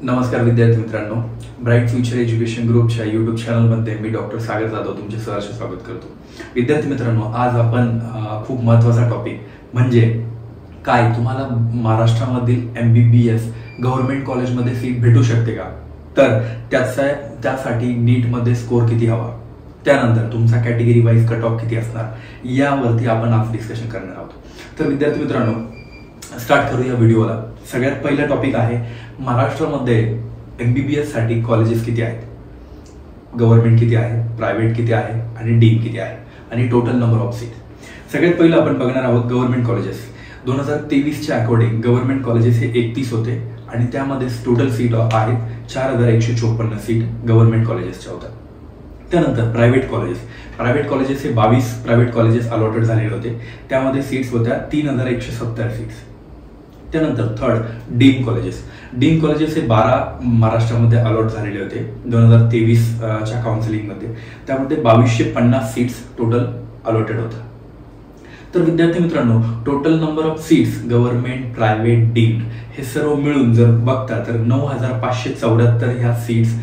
नमस्कार विद्यार्थी मित्रांनो, ब्राइट फ्युचर एज्युकेशन ग्रुपच्या यूट्यूब चॅनलमध्ये मी डॉक्टर सागर जाधव तुमचे सहर्ष स्वागत करतो। विद्यार्थी मित्रांनो, आज आपण खूप महत्त्वाचा टॉपिक म्हणजे काय तुम्हाला महाराष्ट्रामधील MBBS गव्हर्नमेंट कॉलेजमध्ये सीट भेटू शकते का, तर त्यासाठी नीटमध्ये स्कोर किती हवा, त्यानंतर तुमचा कॅटेगरी वाईज कट ऑफ किती असणार, यावरती आपण आज डिस्कशन करणार आहोत। तर विद्यार्थी मित्रांनो, स्टार्ट करूया व्हिडिओला। सगळ्यात पहिला टॉपिक आहे महाराष्ट्रामध्ये MBBS साठी कॉलेजेस किती आहेत, गव्हर्नमेंट किती आहे, प्रायव्हेट किती आहे आणि डीम किती आहे आणि टोटल नंबर ऑफ सीट। सगळ्यात पहिलं आपण बघणार आहोत गव्हर्नमेंट कॉलेजेस। 2023च्या अकॉर्डिंग गव्हर्नमेंट कॉलेजेस हे 31 होते आणि त्यामध्ये टोटल सीट आहेत 4154 सीट गव्हर्नमेंट कॉलेजेसच्या होत्या। त्यानंतर प्रायव्हेट कॉलेजेस हे 22 प्रायव्हेट कॉलेजेस अलॉटेड झालेले होते, त्यामध्ये सीट्स होत्या 3170 सीट्स। त्यानंतर थर्ड डीम कॉलेजेस हे 12 महाराष्ट्रामध्ये अलॉट झालेले होते 2023च्या काउन्सिलिंगमध्ये, त्यामध्ये 2250 सीट्स टोटल अलॉटेड होत्या। तर विद्यार्थी मित्रांनो, total number of seats government, private, deemed हे सर्व मिळून जर बघता तर 9574 ह्या सीट्स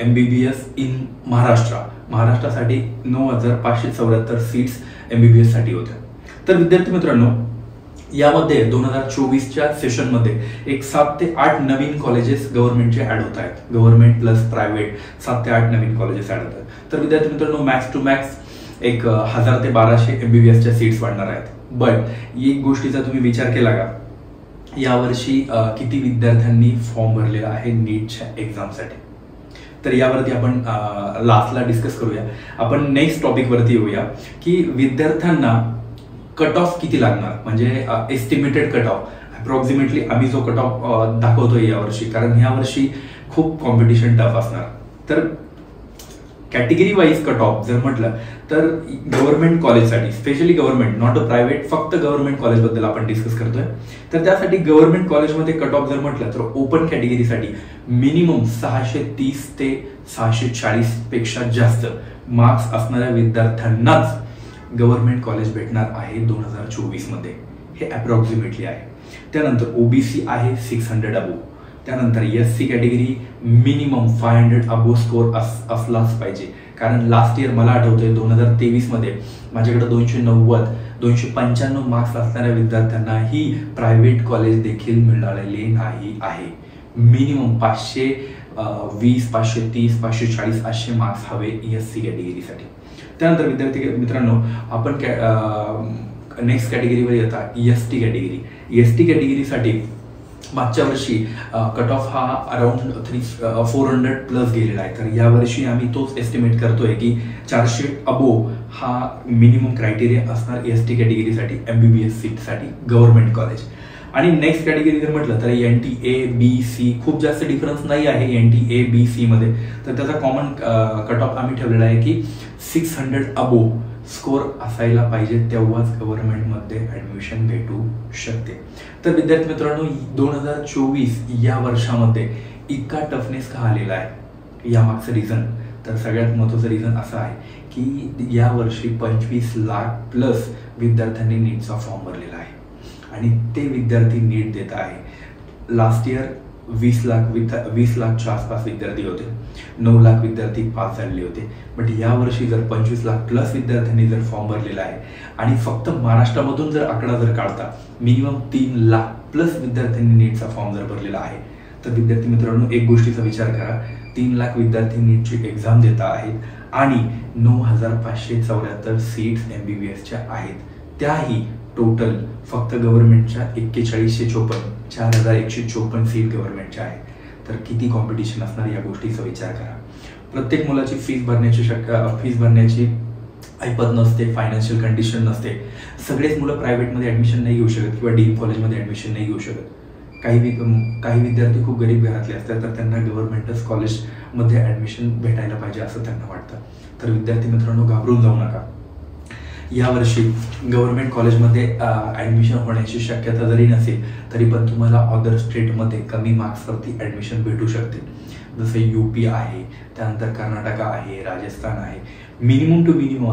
MBBS इन महाराष्ट्रासाठी 9574 सीट्स MBBS साठी होत्या। तर विद्यार्थी मित्रांनो, यामध्ये 2024च्या सेशनमध्ये एक 7 ते 8 नवीन कॉलेजेस गव्हर्नमेंटचे ऍड होत आहेत, गव्हर्नमेंट प्लस प्रायव्हेट 7 ते 8 नवीन कॉलेजेस ऍड होत आहेत। तर विद्यार्थी मित्रांनो, मॅक्स टू मॅक्स एक 1000 ते 1200 MBBSच्या सीट्स वाढणार आहेत। बट एक गोष्टीचा तुम्ही विचार केला का, यावर्षी किती विद्यार्थ्यांनी फॉर्म भरलेला आहे नीटच्या एक्झामसाठी, तर यावरती आपण लास्टला डिस्कस करूया। आपण नेक्स्ट टॉपिक वरती येऊया की विद्यार्थ्यांना कट ऑफ किती लागणार, म्हणजे एस्टिमेटेड कट ऑफ अप्रॉक्सिमेटली आम्ही जो कट ऑफ दाखवतोय यावर्षी, कारण यावर्षी खूप कॉम्पिटिशन टफ असणार। तर कॅटेगरी वाईज कट ऑफ जर म्हटलं तर गव्हर्नमेंट कॉलेजसाठी, specially government not a private, फक्त गव्हर्नमेंट कॉलेजबद्दल आपण डिस्कस करतोय। तर त्यासाठी गव्हर्नमेंट कॉलेजमध्ये कट ऑफ जर म्हटलं तर ओपन कॅटेगरीसाठी मिनिमम 630 ते 640 पेक्षा जास्त मार्क्स असणाऱ्या विद्यार्थ्यांनाच गव्हर्नमेंट कॉलेज भेटणार आहे 2024 मध्ये, हे अप्रॉक्सिमेटली आहे। त्यानंतर OBC आहे 600 अबोव, त्यानंतर SC category minimum 500 above score असलाच पाहिजे, कारण लास्ट इयर मला आठवतंय 2023 मध्ये माझ्याकडे 295 मार्क्स असणाऱ्या विद्यार्थ्यांनाही प्रायव्हेट कॉलेज देखील मिळालेले नाही आहे। मिनिमम 520, 530, 540 असे मार्क्स हवे SC कॅटेगरीसाठी। त्यानंतर विद्यार्थी मित्रांनो, आपण नेक्स्ट कॅटेगरीवर येता ST कॅटेगरीसाठी मागच्या वर्षी कट ऑफ हा अराउंड 400 प्लस गेलेला आहे, तर यावर्षी आम्ही तोच एस्टिमेट करतोय की 400 अबोव हा मिनिमम क्रायटेरिया असणार ST कॅटेगरीसाठी MBBS सीटसाठी गव्हर्नमेंट कॉलेज। आणि नेक्स्ट कॅटेगरी जर म्हटलं तर NTA B C खूप जास्त डिफरन्स नाही आहे NTA B C मध्ये, तर त्याचा कॉमन कट ऑफ आम्ही ठेवलेला आहे की 600 अबोव स्कोर असायला पाहिजे, तेव्हाच गव्हर्नमेंटमध्ये ऍडमिशन भेटू शकते। तर विद्यार्थी मित्रांनो, 2024 या वर्षामध्ये इतका टफनेस का आलेला आहे, यामागचं रिझन तर सगळ्यात महत्त्वाचं रिझन असं आहे की या वर्षी 25 लाख प्लस विद्यार्थ्यांनी नीटचा फॉर्म भरलेला आहे आणि ते विद्यार्थी नीट देत आहे। लास्ट इयर 20 लाखच्या आसपास विद्यार्थी होते, 9 लाख विद्यार्थी पास झालेले होते, बट यावर्षी जर 25 लाख प्लस विद्यार्थ्यांनी जर फॉर्म भरलेला आहे आणि फक्त महाराष्ट्रामधून जर आकडा जर काढता मिनिमम 3 लाख प्लस विद्यार्थ्यांनी नीटचा फॉर्म जर भरलेला आहे, तर विद्यार्थी मित्रांनो एक गोष्टीचा विचार करा, 3 लाख विद्यार्थी नीटची एक्झाम देता आहेत आणि 9574 सीट्स MBBSच्या आहेत, त्याही टोटल फक्त गव्हर्नमेंटच्या 4154 सीट गव्हर्नमेंटच्या आहेत। तर किती कॉम्पिटिशन असणार या गोष्टीचा विचार करा। प्रत्येक मुलाची फीस भरण्याची ऐपत नसते, फायनान्शियल कंडिशन नसते, सगळेच मुलं प्रायव्हेटमध्ये ऍडमिशन नाही घेऊ शकत किंवा डीम कॉलेजमध्ये ऍडमिशन नाही घेऊ शकत। काही विद्यार्थी खूप गरीब घरातले असतात, तर त्यांना गव्हर्नमेंटच कॉलेजमध्ये ऍडमिशन भेटायला पाहिजे असं त्यांना वाटतं। तर विद्यार्थी मित्रांनो, घाबरून जाऊ नका। यावर्षी गव्हर्नमेंट कॉलेजमध्ये ऍडमिशन होण्याची शक्यता जरी नसेल तरी पण तुम्हाला अदर स्टेटमध्ये कमी मार्क्सवरती ऍडमिशन भेटू शकते, जसे UP आहे, त्यानंतर कर्नाटक आहे, राजस्थान आहे। मिनिमम टू मिनिमम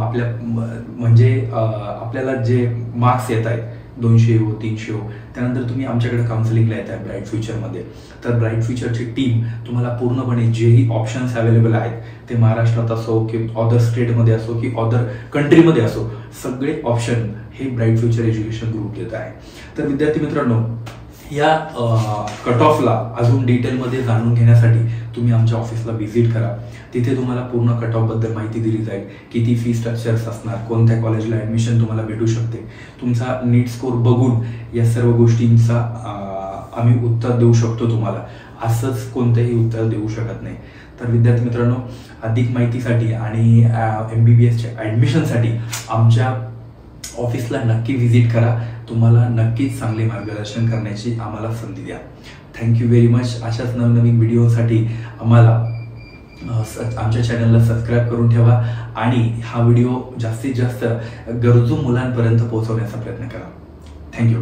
आपल्याला जे मार्क्स येत आहेत 200 हो 300 हो, त्यानंतर तुम्ही आमच्याकडे काउन्सिलिंगला येत आहे ब्राईट फ्युचरमध्ये. तर ब्राईट फ्युचरची टीम तुम्हाला पूर्णपणे जेही ऑप्शन्स अवेलेबल आहेत ते महाराष्ट्रात असो की अदर स्टेटमध्ये असो की अदर कंट्रीमध्ये असो, सगळे ऑप्शन हे ब्राईट फ्युचर एज्युकेशन ग्रुप देत आहे. तर विद्यार्थी मित्रांनो, या कट ऑफला अजून डिटेलमध्ये जाणून घेण्यासाठी तुम्ही आमच्या ऑफिसला व्हिजिट करा. तिथे तुम्हाला पूर्ण कट ऑफबद्दल माहिती दिली जाईल, किती फी स्ट्रक्चर्स असणार, कोणत्या कॉलेजला ॲडमिशन तुम्हाला भेटू शकते, तुमचा नीट स्कोर बघून या सर्व गोष्टींचा आम्ही उत्तर देऊ शकतो तुम्हाला. असंच कोणतंही उत्तर देऊ शकत नाही. तर विद्यार्थी मित्रांनो, अधिक माहितीसाठी आणि MBBSच्या ॲडमिशनसाठी आमच्या ऑफिसला नक्की व्हिजिट करा. तुम्हाला नक्कीच चांगले मार्गदर्शन करण्याची आम्हाला संधी द्या. Thank you very much. अशाच नवनवीन व्हिडिओसाठी आमच्या चॅनलला सबस्क्राईब करून ठेवा आणि हा व्हिडिओ जास्तीत जास्त गरजू मुलांपर्यंत पोहोचवण्याचा प्रयत्न करा. थँक्यू.